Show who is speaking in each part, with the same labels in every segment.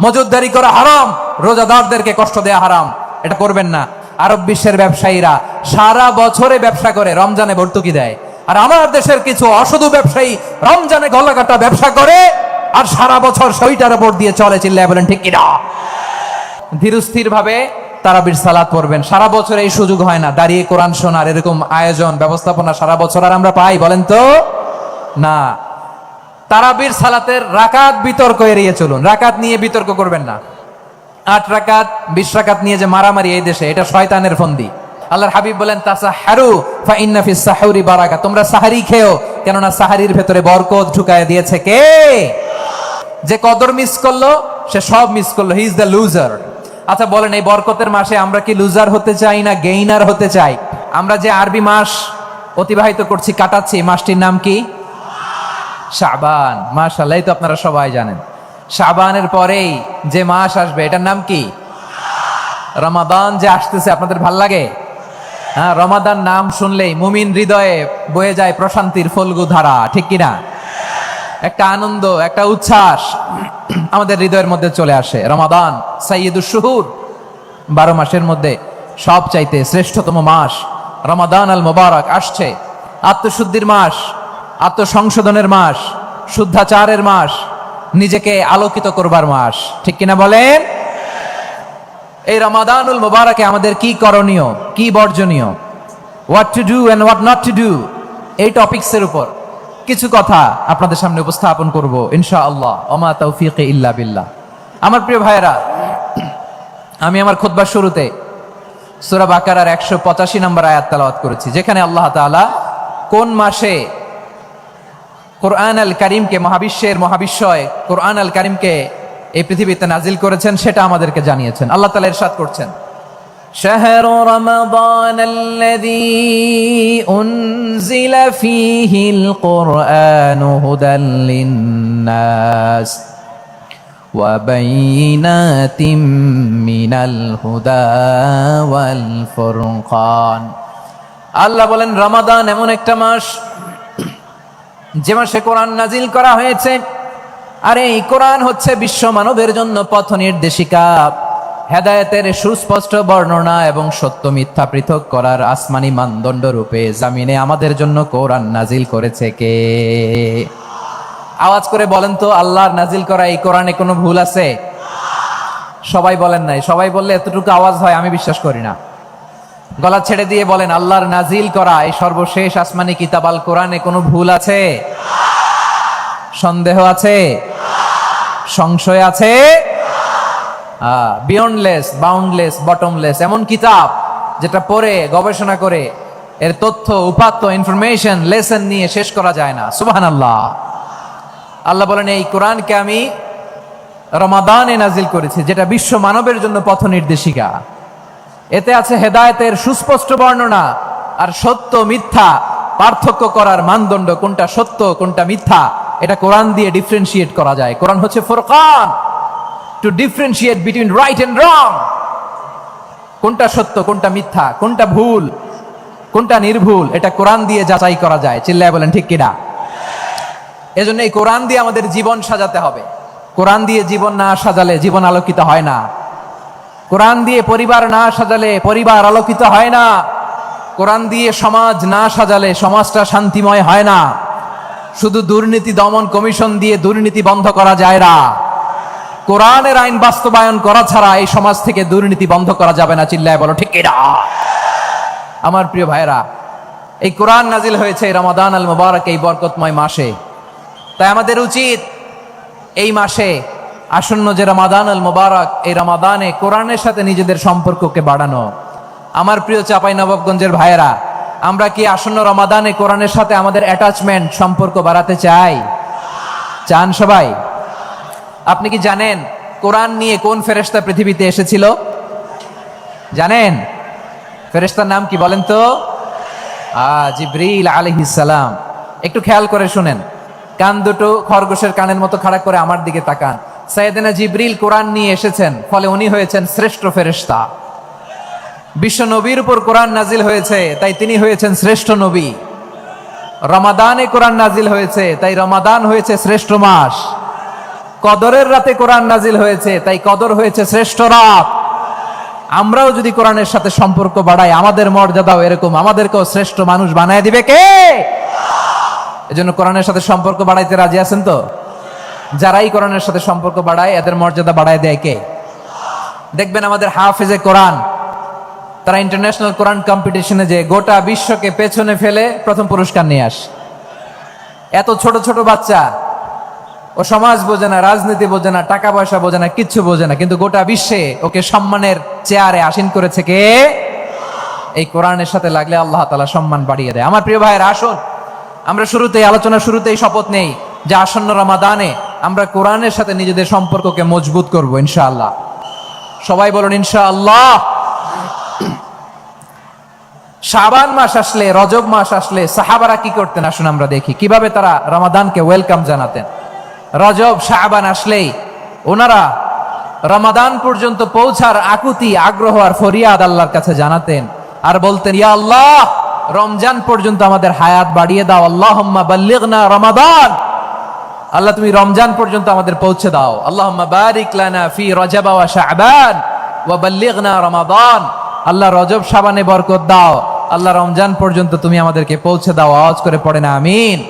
Speaker 1: মজুদদারি করা হারাম, রোজাদারদেরকে কষ্ট দেয়া হারাম, এটা করবেন না। আরব বিশ্বের ব্যবসায়ীরা সারা বছরে ব্যবসা করে, রমজানে ভর্তুকি দেয়। আর আমার দেশের কিছু অসাধু ব্যবসায়ী রমজানে গলাকাটা ব্যবসা করে আর সারা বছর সইটার উপর দিয়ে চলে। চিল্লায় বলেন ঠিক কিনা? ধীরস্থির ভাবে তারাবির সালাত পড়বেন। সারা বছর এই সুযোগ হয় না, দাঁড়িয়ে কোরআন শোনার এরকম আয়োজন ব্যবস্থাপনা সারা বছর আর আমরা পাই বলেন তো না। তারাবির সালাতের রাকাত বিতর্ক এড়িয়ে চলুন, রাকাত নিয়ে বিতর্ক করবেন না। 8 রাকাত 20 রাকাত নিয়ে যে মারামারি এই দেশে, এটা শয়তানের ফন্দি। আল্লাহর হাবিব বলেন তাসাহহারু ফা ইন্না ফিস সাহুরি বারাকা, তোমরা সাহারি খেও, কেননা সাহারির ভেতরে বরকত ঢুকায় দিয়েছে কে? যে কদর মিস করলো সে সব মিস করলো, হি ইজ দ্য লুজার। আচ্ছা বলেন, এই বরকতের মাসে আমরা কি লুজার হতে চাই না গেইনার হতে চাই? আমরা যে আরবি মাস অতিবাহিত করছি, কাটাচ্ছি, মাসটির নাম কি? শাবান। মাশাআল্লাহ, এই তো আপনারা সবাই জানেন। শাবানের পরেই যে মাস আসবে এটার নাম কি? রমাদান। যে আসতেছে আপনাদের ভাল লাগে? হ্যাঁ, রমাদান নাম শুনলেই মুমিন হৃদয়ে বয়ে যায় প্রশান্তির ফল্গু ধারা, ঠিক কিনা? একটা আনন্দ, একটা উচ্ছ্বাস আমাদের হৃদয়ের মধ্যে চলে আসে। রমাদান সাইয়্যিদুশ শুহুর, 12 মাসের মধ্যে সব চাইতে শ্রেষ্ঠতম মাস রমাদান আল মুবারক আসছে। আত্মশুদ্ধির মাস, আত্মসংশোধনের মাস, শুদ্ধাচারের মাস, নিজেকে আলোকিত করবার মাস, ঠিক কিনা বলেন? এই রমাদানুল মুবারকে আমাদের কি করণীয়, কি বর্জনীয়, what to do and what not to do, এই টপিকসের উপর কিছু কথা আপনাদের সামনে উপস্থাপন করব ইনশাআল্লাহ। ওমা তাওফীকি ইল্লা বিল্লাহ। আমার প্রিয় ভাইয়েরা, আমি আমার খুতবার শুরুতে সূরা বাকারার 185 নম্বর আয়াত তেলাওয়াত করেছি, যেখানে আল্লাহ তাআলা কোন মাসে কোরআন আল কারীমকে, মহাবিশ্বের মহাবিশ্বয় কোরআন আল কারীমকে এই পৃথিবীতে নাজিল করেছেন সেটা আমাদেরকে জানিয়েছেন। আল্লাহ তাআলা ইরশাদ করছেন, শাহরু রমাদানাল্লাযী উনজিলা ফীহিল কুরআনু হুদাল লিন্নাস ওয়া বাইয়িনাতিম মিনাল হুদা ওয়াল ফুরকান। আল্লাহ বলেন, রমাদান এমন একটা মাস যে মাসে কোরআন নাজিল করা হয়েছে। আর এই কোরআন হচ্ছে বিশ্ব মানবের জন্য পথ নির্দেশিকা, হেদায়েতের সুস্পষ্ট বর্ণনা এবং সত্য মিথ্যা পৃথক করার আসমানি মানদণ্ড রূপে জামিনে আমাদের জন্য কোরআন নাজিল করেছে কে? আওয়াজ করে বলেন তো, আল্লাহর নাজিল করা এই কোরআনে কোনো ভুল আছে? সবাই বলেন নাই। সবাই বললে এতটুকু আওয়াজ হয় আমি বিশ্বাস করি না। গলা ছেড়ে দিয়ে বলেন, আল্লাহর নাজিল করা এই সর্বশেষ আসমানি কিতাব আল কোরআনে কোনো ভুল আছে? সন্দেহ আছে? সংশয় আছে? বিয়ন্ডলেস, বাউন্ডলেস, বটমলেস, এমন কিতাব যেটা পড়ে গবেষণা করে এর তথ্য, উপাত্ত, ইনফরমেশন, লেসন নিয়ে শেষ করা যায় না। সুবহানাল্লাহ। আল্লাহ বলেন, এই কোরআনকে আমি রমাদানে নাজিল করেছি, যেটা বিশ্ব মানবের জন্য পথ নির্দেশিকা। এতে আছে হেদায়েতের সুস্পষ্ট বর্ণনা আর সত্য মিথ্যা পার্থক্য করার মানদণ্ড, কোনটা সত্য কোনটা মিথ্যা এটা কোরআন দিয়ে ডিফারেন্সিয়েট করা যায়। কোরআন হচ্ছে ফুরকান, to differentiate between right and wrong. কোনটা সত্য কোনটা মিথ্যা, কোনটা ভুল কোনটা নির্ভুল, এটা কোরআন দিয়ে যাচাই করা যায়। চিল্লায় বলেন ঠিক কিনা? এজন্য এই কোরআন দিয়ে আমাদের জীবন সাজাতে হবে। কোরআন দিয়ে জীবন না সাজালে জীবন আলোকিত হয় না। কোরআন দিয়ে পরিবার না সাজালে পরিবার আলোকিত হয় না। কোরআন দিয়ে সমাজ না সাজালে সমাজটা শান্তিময় হয় না। শুধু দুর্নীতি দমন কমিশন দিয়ে দুর্নীতি বন্ধ করা যায় না। কোরআনের আইন বাস্তবায়ন করা ছাড়া এই সমাজ থেকে দুর্নীতি বন্ধ করা যাবে না। চিল্লায় বলো ঠিক কিনা? আমার প্রিয় ভাইরা, এই কোরআন নাজিল হয়েছে রমাদান আল মুবারক, এই বরকতময় মাসে। তাই আমাদের উচিত এই মাসে আসন্ন যে রমাদান আল মুবারক, এই রমাদানে কোরআনের সাথে নিজেদের সম্পর্ককে বাড়ানো। আমার প্রিয় চাঁপাইনবাবগঞ্জের ভাইয়েরা, আমরা কি আসন্ন রমাদানে কোরআনের সাথে আমাদের অ্যাটাচমেন্ট, সম্পর্ক বাড়াতে চাই? চান সবাই? আপনি কি জানেন কোরআন নিয়ে কোন ফেরেশতা পৃথিবীতে এসেছিল? জানেন ফেরেশতার নাম কি বলেন তো? জিবরিল আলাইহিস সালাম। একটু খেয়াল করে শুনেন, কান দুটো খরগোশের কানের মতো খাড়া করে আমার দিকে তাকান। সাইয়েদনা জিবরিল কোরআন নিয়ে এসেছেন, ফলে উনি হয়েছেন শ্রেষ্ঠ ফেরেশতা। বিশ্ব নবীর উপর কোরআন নাজিল হয়েছে, তাই তিনি হয়েছেন শ্রেষ্ঠ নবী। রমাদানে কোরআন নাজিল হয়েছে, তাই রমাদান হয়েছে শ্রেষ্ঠ মাস। কদরের রাতে কোরআন নাজিল হয়েছে, তাই কদর হয়েছে শ্রেষ্ঠ রাত। আমরাও যদি কোরআনের সাথে সম্পর্ক বাড়াই, আমাদের মর্যাদাও এরকম, আমাদেরকেও শ্রেষ্ঠ মানুষ বানায় দিবে কে? এজন্য কোরআনের সাথে সম্পর্ক বাড়াইতে রাজি আছেন তো? যারাই কোরআনের সাথে সম্পর্ক বাড়ায় এদের মর্যাদা বাড়ায় দেয় কে? দেখবেন আমাদের হাফেজে কোরআন, তারা ইন্টারন্যাশনাল কোরআন কম্পিটিশনে যে গোটা বিশ্বকে পেছনে ফেলে প্রথম পুরস্কার নিয়ে আসে। এত ছোট ছোট বাচ্চা, ও সমাজ বোঝে না, রাজনীতি বোঝে না, টাকা পয়সা বোঝে না, কিচ্ছু বোঝে না, কিন্তু গোটা বিশ্বে ওকে সম্মানের চেয়ারে আসীন করেছে কে? এই কোরআনের সাথে লাগলে আল্লাহ তাআলা সম্মান বাড়িয়ে দেয়। আমার প্রিয় ভাইয়েরা, আসুন আমরা আলোচনার শুরুতেই শপথ নেই যে আসন্ন রমাদানে আমরা কোরআনের সাথে নিজেদের সম্পর্ককে মজবুত করব ইনশাআল্লাহ। সবাই বলুন ইনশাআল্লাহ। শাবান মাস আসলে, রজব মাস আসলে সাহাবারা কি করতেন আসুন আমরা দেখি কিভাবে তারা রমাদানকে ওয়েলকাম জানাতেন। রজব শাবান আসলেই ওনারা রমাদান পর্যন্ত পৌঁছার আকুতি, আগ্রহ আর ফরিয়াদ আল্লাহর কাছে জানাতেন আর বলতেন, ইয়া আল্লাহ, রমজান পর্যন্ত আমাদের হায়াত বাড়িয়ে দাও। আল্লাহুম্মা বাল্লিগনা রমাদান, আল্লাহ তুমি রমজান পর্যন্ত আমাদের পৌঁছে দাও। আল্লাহুম্মা বারিক লানা ফি রজব ওয়া শাবান ওয়া বাল্লিগনা রমাদান, আল্লাহ রজব শাবানে বরকত দাও, আল্লাহ রমজান পর্যন্ত তুমি আমাদেরকে পৌঁছে দাও। আওয়াজ করে পড়ে না আমিন।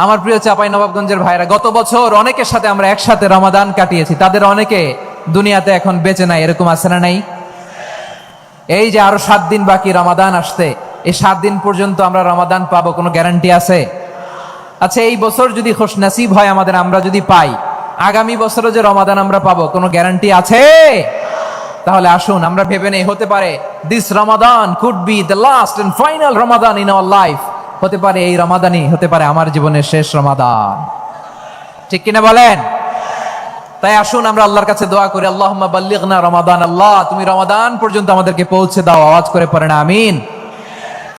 Speaker 1: আমার প্রিয় চাঁপাইনবাবগঞ্জের ভাইরা, গত বছর অনেকের সাথে আমরা একসাথে রমাদান কাটিয়েছি, তাদের অনেকে দুনিয়াতে এখন বেঁচে নাই, এরকম আছে না নাই? এই যে আরো 7 দিন বাকি রমাদান আসতে, এই 7 দিন পর্যন্ত আমরা রমাদান পাবো, কোনো গ্যারান্টি আছে? আচ্ছা, এই বছর যদি খুশনসিব হয় আমাদের, আমরা যদি পাই, আগামী বছরও যে রমাদান আমরা পাবো, কোনো গ্যারান্টি আছে? তাহলে আসুন আমরা ভেবে নেই, হতে পারে this Ramadan could be the last and final Ramadan in our life. হতে পারে এই রমাদানই হতে পারে আমার জীবনের শেষ রমাদান। ঠিক কিনা বলেন? তাই আসুন আমরা আল্লাহর কাছে দোয়া করি, আল্লাহুম্মা বাল্লিগনা রমাদান, আল্লাহ তুমি রমাদান পর্যন্ত আমাদেরকে পৌঁছে দাও। আওয়াজ করে পড়েন আমিন।